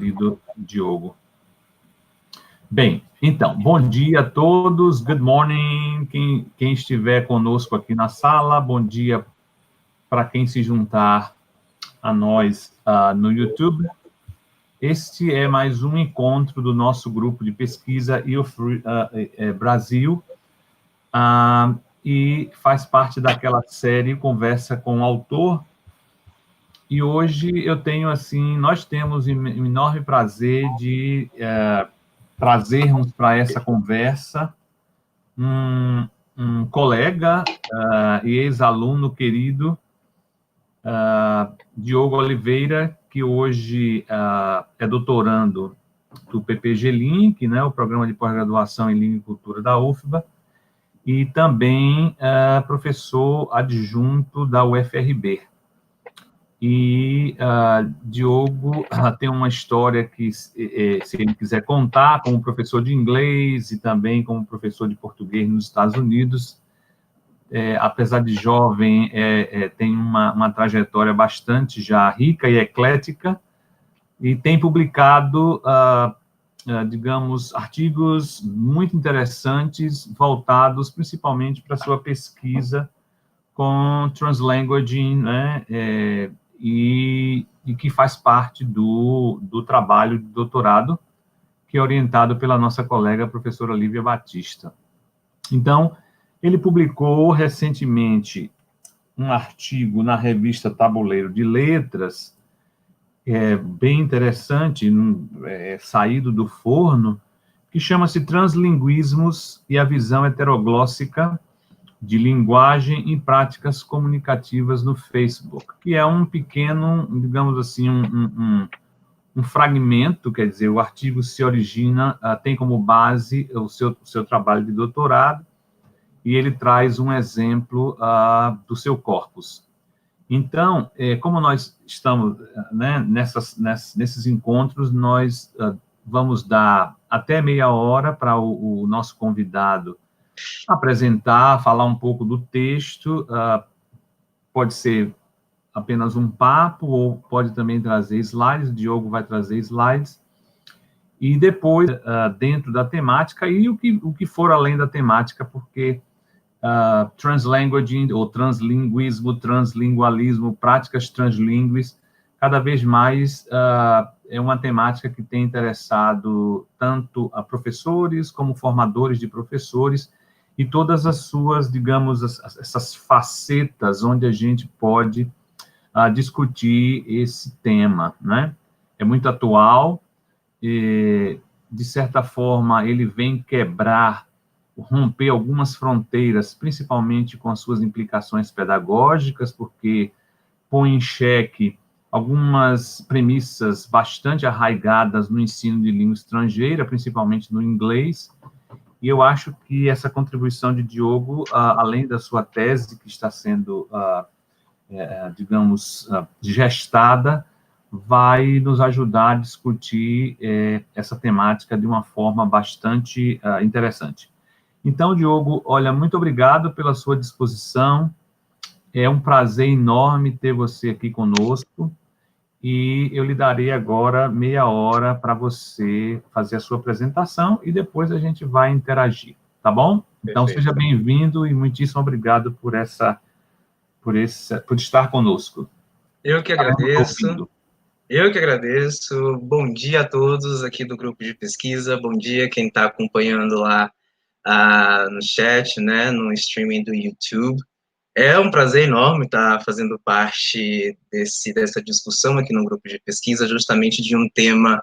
querido Diogo. Bem, então, bom dia a todos, good morning, quem estiver conosco aqui na sala, bom dia para quem se juntar a nós no YouTube. Este é mais um encontro do nosso grupo de pesquisa IOFREE Brasil, e faz parte daquela série Conversa com o Autor. E hoje nós temos um enorme prazer de trazermos para essa conversa um colega e ex-aluno querido, Diogo Oliveira, que hoje é doutorando do PPG Link, né, o Programa de Pós-Graduação em Língua e Cultura da UFBA, e também professor adjunto da UFRB. E Diogo tem uma história que, se ele quiser contar, como professor de inglês e também como professor de português nos Estados Unidos, apesar de jovem, tem uma trajetória bastante já rica e eclética, e tem publicado, digamos, artigos muito interessantes, voltados principalmente para a sua pesquisa com translanguaging, né, e que faz parte do trabalho de doutorado, que é orientado pela nossa colega, a professora Lívia Batista. Então, ele publicou recentemente um artigo na revista Tabuleiro de Letras, bem interessante, saído do forno, que chama-se Translinguismos e a Visão Heteroglóssica de Linguagem e Práticas Comunicativas no Facebook, que é um pequeno, digamos assim, um fragmento, quer dizer, o artigo se origina, tem como base o seu trabalho de doutorado, e ele traz um exemplo do seu corpus. Então, como nós estamos, né, nesses encontros, nós vamos dar até meia hora para o nosso convidado apresentar, falar um pouco do texto, pode ser apenas um papo, ou pode também trazer slides, o Diogo vai trazer slides, e depois, dentro da temática, e o que for além da temática, porque translanguaging, ou translinguismo, translingualismo, práticas translíngues, cada vez mais é uma temática que tem interessado tanto a professores como formadores de professores, e todas as suas, digamos, essas facetas onde a gente pode discutir esse tema, né? É muito atual, e, de certa forma, ele vem romper algumas fronteiras, principalmente com as suas implicações pedagógicas, porque põe em xeque algumas premissas bastante arraigadas no ensino de língua estrangeira, principalmente no inglês. E eu acho que essa contribuição de Diogo, além da sua tese, que está sendo, digamos, gestada, vai nos ajudar a discutir essa temática de uma forma bastante interessante. Então, Diogo, olha, muito obrigado pela sua disposição, é um prazer enorme ter você aqui conosco, e eu lhe darei agora meia hora para você fazer a sua apresentação e depois a gente vai interagir, tá bom? Então, Perfeito. Seja bem-vindo e muitíssimo obrigado por estar conosco. Eu que agradeço. Eu que agradeço. Bom dia a todos aqui do grupo de pesquisa. Bom dia quem está acompanhando lá no chat, né, no streaming do YouTube. É um prazer enorme estar fazendo parte dessa discussão aqui no grupo de pesquisa, justamente de um tema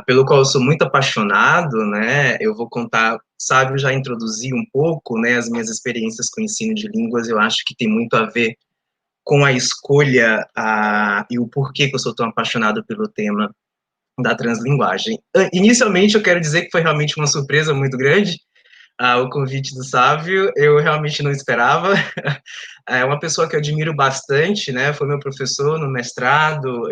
pelo qual eu sou muito apaixonado, né. Eu vou contar, Sábio já introduzi um pouco, né, as minhas experiências com o ensino de línguas. Eu acho que tem muito a ver com a escolha e o porquê que eu sou tão apaixonado pelo tema da translinguagem. Inicialmente, eu quero dizer que foi realmente uma surpresa muito grande, o convite do Sávio. Eu realmente não esperava. É uma pessoa que eu admiro bastante, né, foi meu professor no mestrado,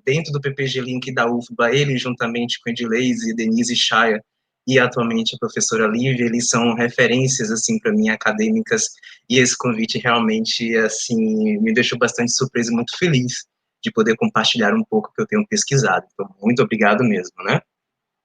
dentro do PPG Link da UFBA, ele, juntamente com Edileise e Denise Chaya, e atualmente a professora Lívia, eles são referências, assim, para mim, acadêmicas, e esse convite realmente, assim, me deixou bastante surpreso e muito feliz de poder compartilhar um pouco o que eu tenho pesquisado. Então, muito obrigado mesmo, né?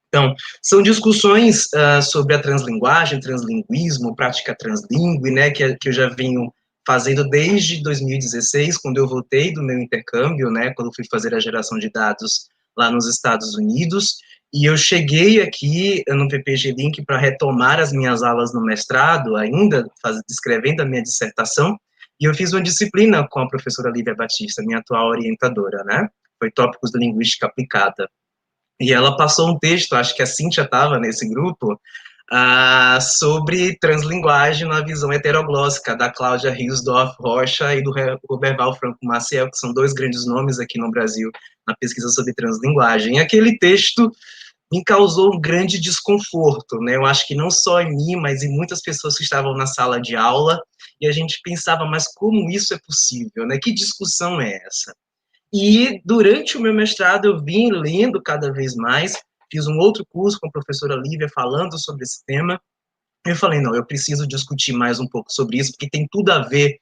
Então, são discussões sobre a translinguagem, translinguismo, prática translingüe, né, que eu já venho fazendo desde 2016, quando eu voltei do meu intercâmbio, né, quando eu fui fazer a geração de dados lá nos Estados Unidos, e eu cheguei aqui no PPG Link para retomar as minhas aulas no mestrado, ainda escrevendo a minha dissertação, e eu fiz uma disciplina com a professora Lívia Batista, minha atual orientadora, né, foi Tópicos da Linguística Aplicada. E ela passou um texto, acho que a Cíntia estava nesse grupo, sobre translinguagem na visão heteroglóssica, da Cláudia Riosdorf Rocha e do Roberval Franco Maciel, que são dois grandes nomes aqui no Brasil na pesquisa sobre translinguagem. E aquele texto me causou um grande desconforto, né? Eu acho que não só em mim, mas em muitas pessoas que estavam na sala de aula, e a gente pensava, mas como isso é possível, né? Que discussão é essa? E durante o meu mestrado eu vim lendo cada vez mais, fiz um outro curso com a professora Lívia falando sobre esse tema, e eu falei, não, eu preciso discutir mais um pouco sobre isso, porque tem tudo a ver,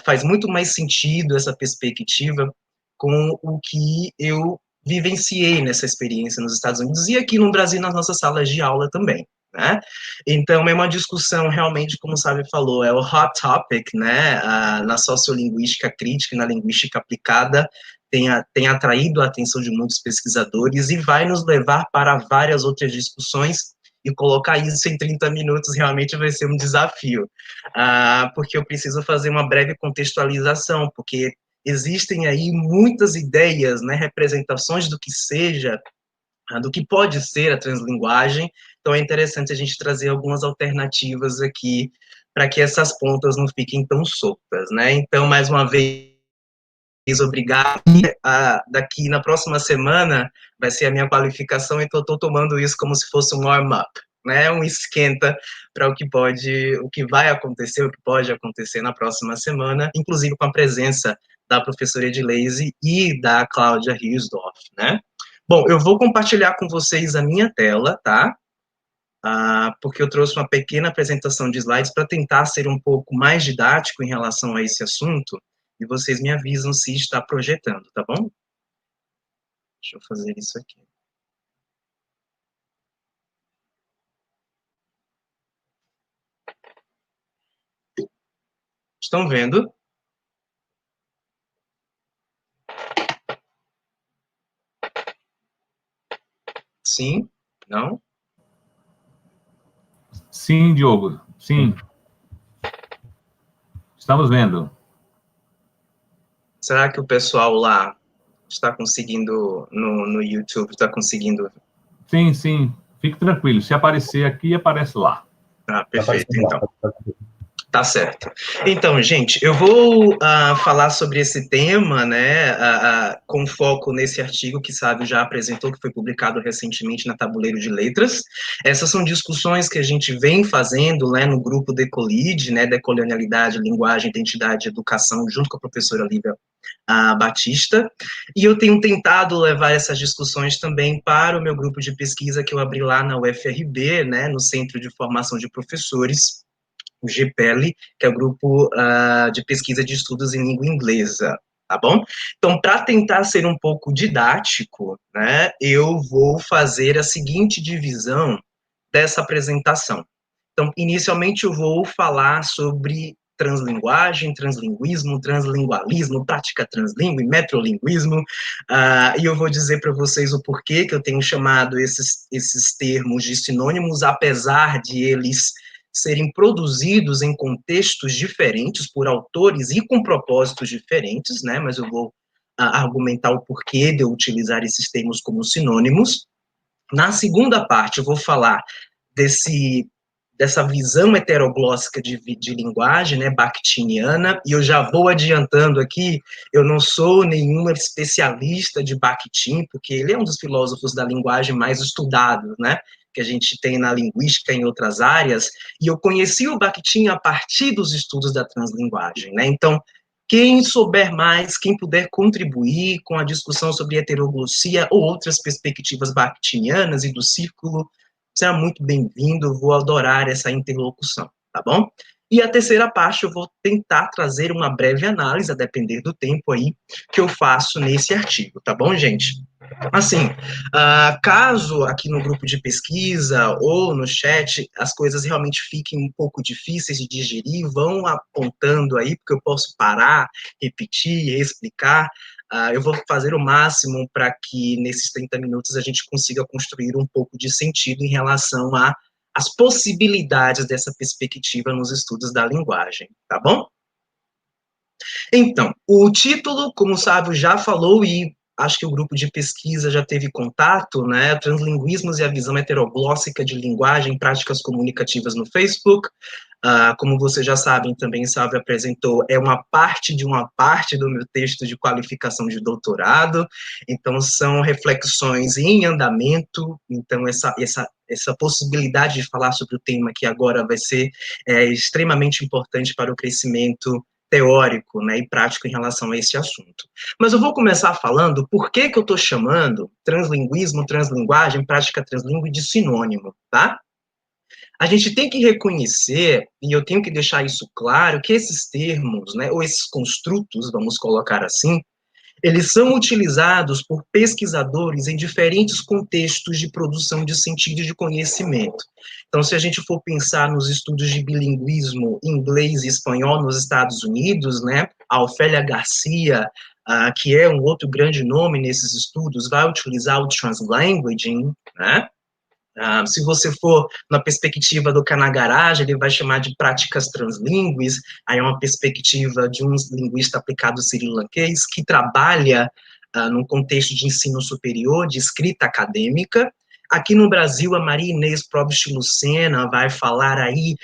faz muito mais sentido essa perspectiva com o que eu vivenciei nessa experiência nos Estados Unidos e aqui no Brasil nas nossas salas de aula também. Né? Então, é uma discussão realmente, como o Sábio falou, é o hot topic, né, na sociolinguística crítica e na linguística aplicada, tem atraído a atenção de muitos pesquisadores e vai nos levar para várias outras discussões, e colocar isso em 30 minutos realmente vai ser um desafio, porque eu preciso fazer uma breve contextualização, porque existem aí muitas ideias, né, representações do que seja, do que pode ser a translinguagem, então é interessante a gente trazer algumas alternativas aqui para que essas pontas não fiquem tão soltas, né? Então, mais uma vez, obrigado. Daqui na próxima semana vai ser a minha qualificação, então estou tomando isso como se fosse um warm-up, né? Um esquenta para o que vai acontecer, o que pode acontecer na próxima semana, inclusive com a presença da professora Edileise e da Cláudia Riosdorf, né? Bom, eu vou compartilhar com vocês a minha tela, tá? Porque eu trouxe uma pequena apresentação de slides para tentar ser um pouco mais didático em relação a esse assunto, e vocês me avisam se está projetando, tá bom? Deixa eu fazer isso aqui. Estão vendo? Sim? Não? Sim, Diogo. Sim. Estamos vendo. Será que o pessoal lá está conseguindo, no YouTube, está conseguindo? Sim, sim. Fique tranquilo. Se aparecer aqui, aparece lá. Perfeito, então. Tá certo. Então, gente, eu vou falar sobre esse tema, né, com foco nesse artigo que Sábio já apresentou, que foi publicado recentemente na Tabuleiro de Letras. Essas são discussões que a gente vem fazendo, né, no grupo Decolide, né, Decolonialidade, Linguagem, Identidade e Educação, junto com a professora Lívia Batista, e eu tenho tentado levar essas discussões também para o meu grupo de pesquisa que eu abri lá na UFRB, né, no Centro de Formação de Professores, o GPEL, que é o Grupo de Pesquisa de Estudos em Língua Inglesa, tá bom? Então, para tentar ser um pouco didático, né, eu vou fazer a seguinte divisão dessa apresentação. Então, inicialmente eu vou falar sobre translinguagem, translinguismo, translingualismo, prática translingüe, metrolinguismo, e eu vou dizer para vocês o porquê que eu tenho chamado esses termos de sinônimos, apesar de eles serem produzidos em contextos diferentes, por autores e com propósitos diferentes, né, mas eu vou argumentar o porquê de eu utilizar esses termos como sinônimos. Na segunda parte, eu vou falar dessa visão heteroglóssica de linguagem, né, bakhtiniana, e eu já vou adiantando aqui, eu não sou nenhum especialista de Bakhtin, porque ele é um dos filósofos da linguagem mais estudados, né, que a gente tem na linguística e em outras áreas, e eu conheci o Bakhtin a partir dos estudos da translinguagem, né, então, quem souber mais, quem puder contribuir com a discussão sobre heteroglossia ou outras perspectivas bakhtinianas e do círculo, será muito bem-vindo, vou adorar essa interlocução, tá bom? E a terceira parte eu vou tentar trazer uma breve análise, a depender do tempo aí, que eu faço nesse artigo, tá bom, gente? Assim, caso aqui no grupo de pesquisa ou no chat as coisas realmente fiquem um pouco difíceis de digerir, vão apontando aí, porque eu posso parar, repetir, explicar. Eu vou fazer o máximo para que nesses 30 minutos a gente consiga construir um pouco de sentido em relação às possibilidades dessa perspectiva nos estudos da linguagem, tá bom? Então, o título, como o Sávio já falou, e acho que o grupo de pesquisa já teve contato, né? Translinguismos e a visão heteroglóssica de linguagem, práticas comunicativas no Facebook. Como vocês já sabem, também Sávio apresentou, é uma parte do meu texto de qualificação de doutorado. Então, são reflexões em andamento. Então, essa possibilidade de falar sobre o tema que agora vai ser extremamente importante para o crescimento teórico, né, e prático em relação a esse assunto. Mas eu vou começar falando por que eu estou chamando translinguismo, translinguagem, prática translingüe de sinônimo, tá? A gente tem que reconhecer, e eu tenho que deixar isso claro, que esses termos, né, ou esses construtos, vamos colocar assim, eles são utilizados por pesquisadores em diferentes contextos de produção de sentido e de conhecimento. Então, se a gente for pensar nos estudos de bilinguismo inglês e espanhol nos Estados Unidos, né, a Ofélia Garcia, que é um outro grande nome nesses estudos, vai utilizar o translanguaging, né? Se você for na perspectiva do Kanagaraj, ele vai chamar de práticas translingües, aí é uma perspectiva de um linguista aplicado sri-lankês que trabalha num contexto de ensino superior, de escrita acadêmica. Aqui no Brasil, a Maria Inês Probst Lucena vai falar aí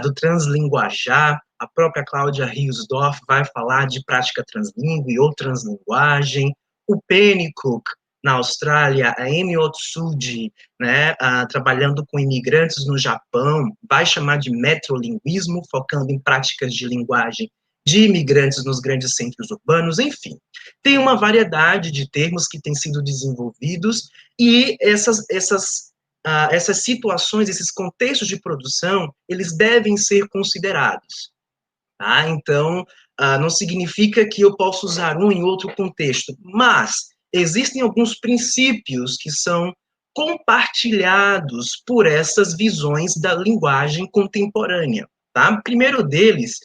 do translinguajar, a própria Cláudia Riosdorf vai falar de prática translingüe ou translinguagem, o Pennycook, na Austrália, a Amy Otsuji, né, trabalhando com imigrantes no Japão, vai chamar de metrolinguismo, focando em práticas de linguagem de imigrantes nos grandes centros urbanos, enfim. Tem uma variedade de termos que têm sido desenvolvidos e essas situações, esses contextos de produção, eles devem ser considerados. Tá? Então, não significa que eu possa usar um em outro contexto, mas existem alguns princípios que são compartilhados por essas visões da linguagem contemporânea. Tá? O primeiro deles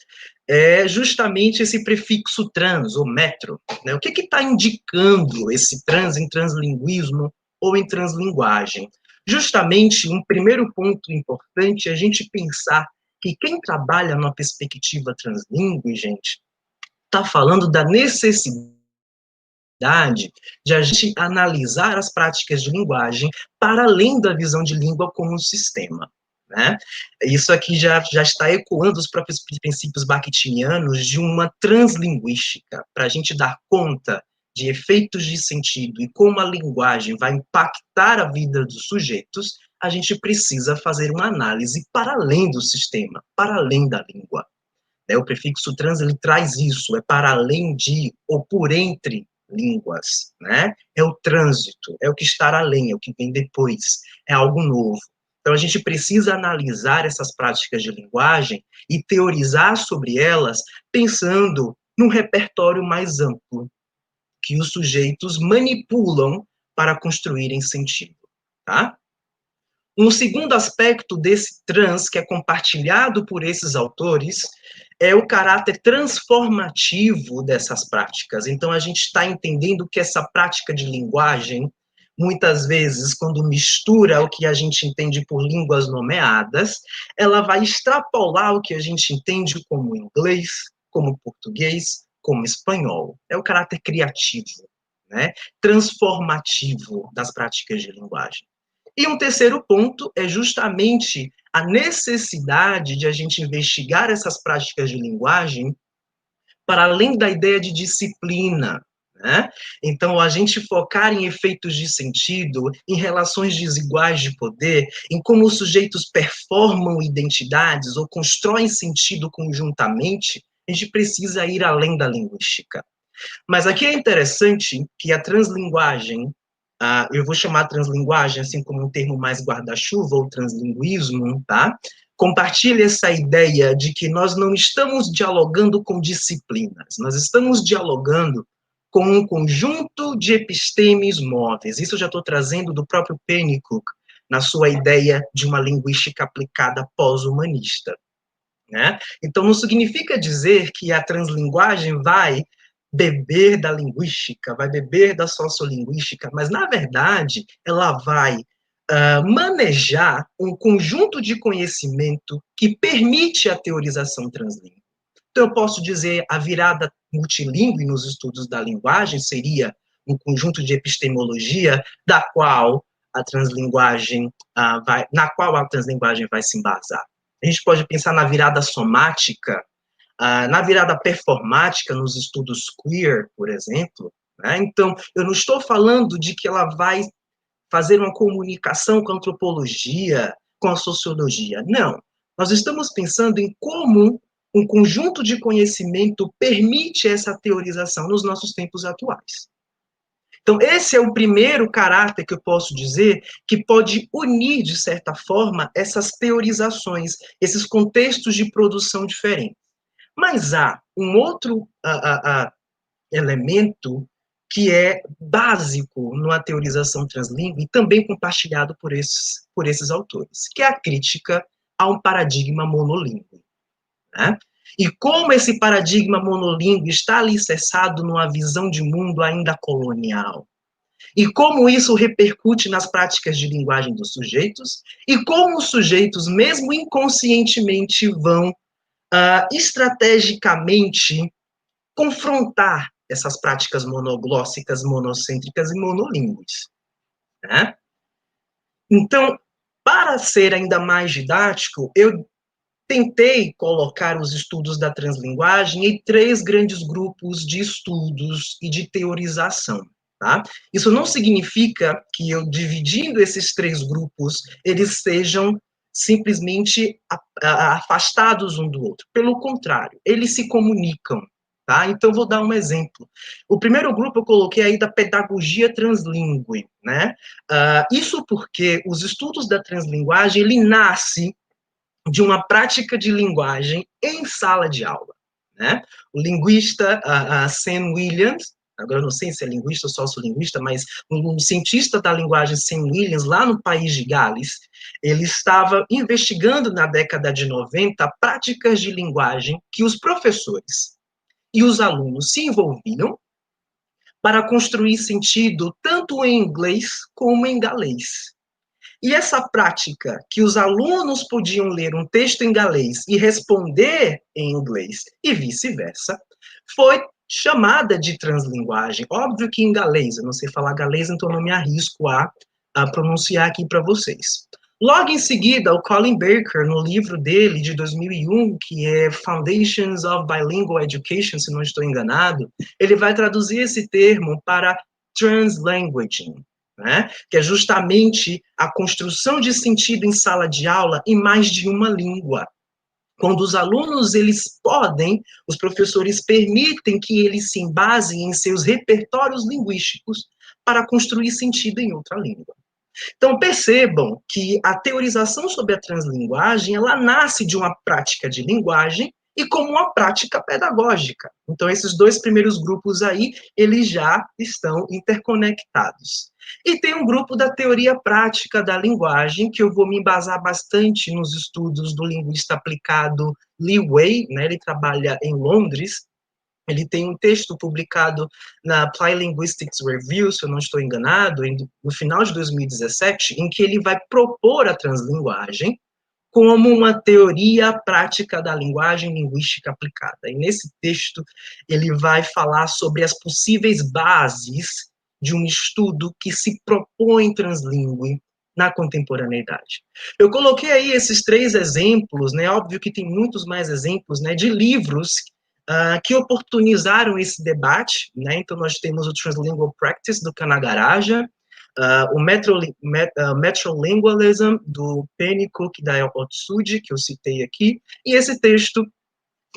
é justamente esse prefixo trans, ou metro. Né? O que está indicando esse trans em translinguismo ou em translinguagem? Justamente, um primeiro ponto importante é a gente pensar que quem trabalha numa perspectiva translingüe, gente, está falando da necessidade de a gente analisar as práticas de linguagem para além da visão de língua como um sistema. Né? Isso aqui já está ecoando os próprios princípios bakhtinianos de uma translinguística, para a gente dar conta de efeitos de sentido e como a linguagem vai impactar a vida dos sujeitos, a gente precisa fazer uma análise para além do sistema, para além da língua. O prefixo trans, ele traz isso, é para além de, ou por entre línguas, né? É o trânsito, é o que está além, é o que vem depois, é algo novo. Então, a gente precisa analisar essas práticas de linguagem e teorizar sobre elas, pensando num repertório mais amplo, que os sujeitos manipulam para construírem sentido, tá? Um segundo aspecto desse trans, que é compartilhado por esses autores, é o caráter transformativo dessas práticas. Então, a gente está entendendo que essa prática de linguagem, muitas vezes, quando mistura o que a gente entende por línguas nomeadas, ela vai extrapolar o que a gente entende como inglês, como português, como espanhol. É o caráter criativo, né? Transformativo das práticas de linguagem. E um terceiro ponto é justamente a necessidade de a gente investigar essas práticas de linguagem para além da ideia de disciplina, né? Então, a gente focar em efeitos de sentido, em relações desiguais de poder, em como os sujeitos performam identidades ou constroem sentido conjuntamente, a gente precisa ir além da linguística. Mas aqui é interessante que a translinguagem, eu vou chamar translinguagem assim como um termo mais guarda-chuva, ou translinguismo, tá? compartilha essa ideia de que nós não estamos dialogando com disciplinas, nós estamos dialogando com um conjunto de epistemes móveis. Isso eu já estou trazendo do próprio Pennycook, na sua ideia de uma linguística aplicada pós-humanista, né? Então, não significa dizer que a translinguagem vai beber da linguística, vai beber da sociolinguística, mas, na verdade, ela vai manejar um conjunto de conhecimento que permite a teorização translingüe. Então, eu posso dizer a virada multilingüe nos estudos da linguagem seria um conjunto de epistemologia na qual a translinguagem vai se embasar. A gente pode pensar na virada somática, na virada performática nos estudos queer, por exemplo, né? Então, eu não estou falando de que ela vai fazer uma comunicação com a antropologia, com a sociologia. Não. Nós estamos pensando em como um conjunto de conhecimento permite essa teorização nos nossos tempos atuais. Então, esse é o primeiro caráter que eu posso dizer que pode unir, de certa forma, essas teorizações, esses contextos de produção diferentes. Mas há um outro elemento que é básico numa teorização translingüe, também compartilhado por esses autores, que é a crítica a um paradigma monolingüe, né? E como esse paradigma monolingüe está alicerçado numa visão de mundo ainda colonial. E como isso repercute nas práticas de linguagem dos sujeitos, e como os sujeitos, mesmo inconscientemente, vão estrategicamente confrontar essas práticas monoglóssicas, monocêntricas e monolíngues, né? Então, para ser ainda mais didático, eu tentei colocar os estudos da translinguagem em 3 grandes grupos de estudos e de teorização, tá? Isso não significa que eu, dividindo esses 3 grupos, eles sejam simplesmente afastados um do outro. Pelo contrário, eles se comunicam, tá? Então, vou dar um exemplo. O primeiro grupo eu coloquei aí da pedagogia translingüe, né? Isso porque os estudos da translinguagem, ele nasce de uma prática de linguagem em sala de aula, né? O linguista Sam Williams, agora eu não sei se é linguista ou sociolinguista, mas um cientista da linguagem, Sam Williams, lá no país de Gales, ele estava investigando na década de 90 práticas de linguagem que os professores e os alunos se envolviam para construir sentido tanto em inglês como em galês. E essa prática, que os alunos podiam ler um texto em galês e responder em inglês, e vice-versa, foi chamada de translinguagem. Óbvio que em galês, eu não sei falar galês, então não me arrisco a pronunciar aqui para vocês. Logo em seguida, o Colin Baker, no livro dele de 2001, que é Foundations of Bilingual Education, se não estou enganado, ele vai traduzir esse termo para translanguaging, né? Que é justamente a construção de sentido em sala de aula em mais de uma língua. Quando os alunos, eles podem, os professores permitem que eles se embasem em seus repertórios linguísticos para construir sentido em outra língua. Então, percebam que a teorização sobre a translinguagem, ela nasce de uma prática de linguagem e como uma prática pedagógica. Então, esses 2 primeiros grupos aí, eles já estão interconectados. E tem um grupo da teoria prática da linguagem, que eu vou me embasar bastante nos estudos do linguista aplicado Lee Wei, né? Ele trabalha em Londres. Ele tem um texto publicado na Apply Linguistics Review, se eu não estou enganado, no final de 2017, em que ele vai propor a translinguagem como uma teoria prática da linguagem linguística aplicada. E nesse texto ele vai falar sobre as possíveis bases de um estudo que se propõe translingüe na contemporaneidade. Eu coloquei aí esses 3 exemplos, né? Óbvio que tem muitos mais exemplos, né, de livros que oportunizaram esse debate, né? Então, nós temos o Translingual Practice, do Kanagaraja, o Metrolingualism, do Pennycook e da Otsuji, que eu citei aqui, e esse texto,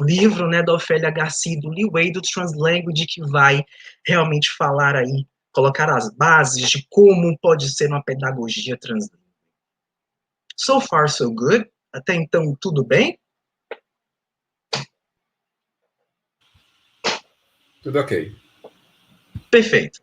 livro, né, da Ofélia Garcia, do Lee Wei, do Translanguage, que vai realmente falar aí, colocar as bases de como pode ser uma pedagogia translingüe. So far, so good. Até então, tudo bem? Tudo ok. Perfeito.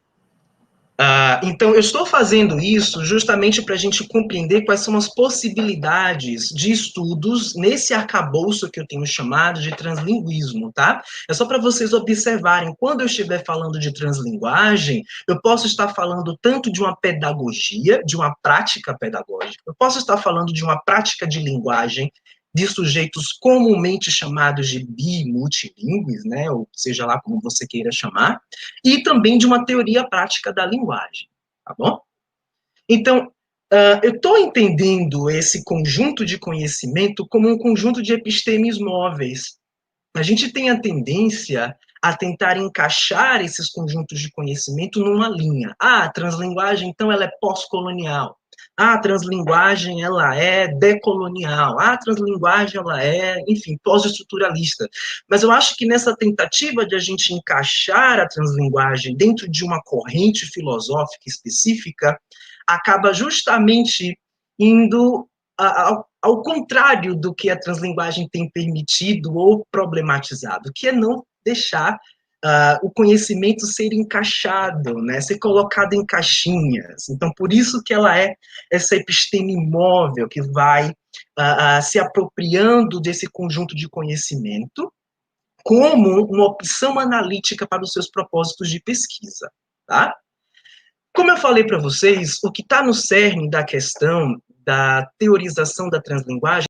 Então, eu estou fazendo isso justamente para a gente compreender quais são as possibilidades de estudos nesse arcabouço que eu tenho chamado de translinguismo, tá? É só para vocês observarem, quando eu estiver falando de translinguagem, eu posso estar falando tanto de uma pedagogia, de uma prática pedagógica, eu posso estar falando de uma prática de linguagem de sujeitos comumente chamados de bimultilingües, né, ou seja lá como você queira chamar, e também de uma teoria prática da linguagem, tá bom? Então, eu estou entendendo esse conjunto de conhecimento como um conjunto de epistemes móveis. A gente tem a tendência a tentar encaixar esses conjuntos de conhecimento numa linha. A translinguagem, então, ela é pós-colonial. A translinguagem, ela é decolonial. A translinguagem, ela é, enfim, pós-estruturalista. Mas eu acho que nessa tentativa de a gente encaixar a translinguagem dentro de uma corrente filosófica específica, acaba justamente indo ao contrário do que a translinguagem tem permitido ou problematizado, que é não deixar o conhecimento ser encaixado, né, ser colocado em caixinhas. Então, por isso que ela é essa episteme móvel que vai se apropriando desse conjunto de conhecimento como uma opção analítica para os seus propósitos de pesquisa, tá? Como eu falei para vocês, o que está no cerne da questão da teorização da translinguagem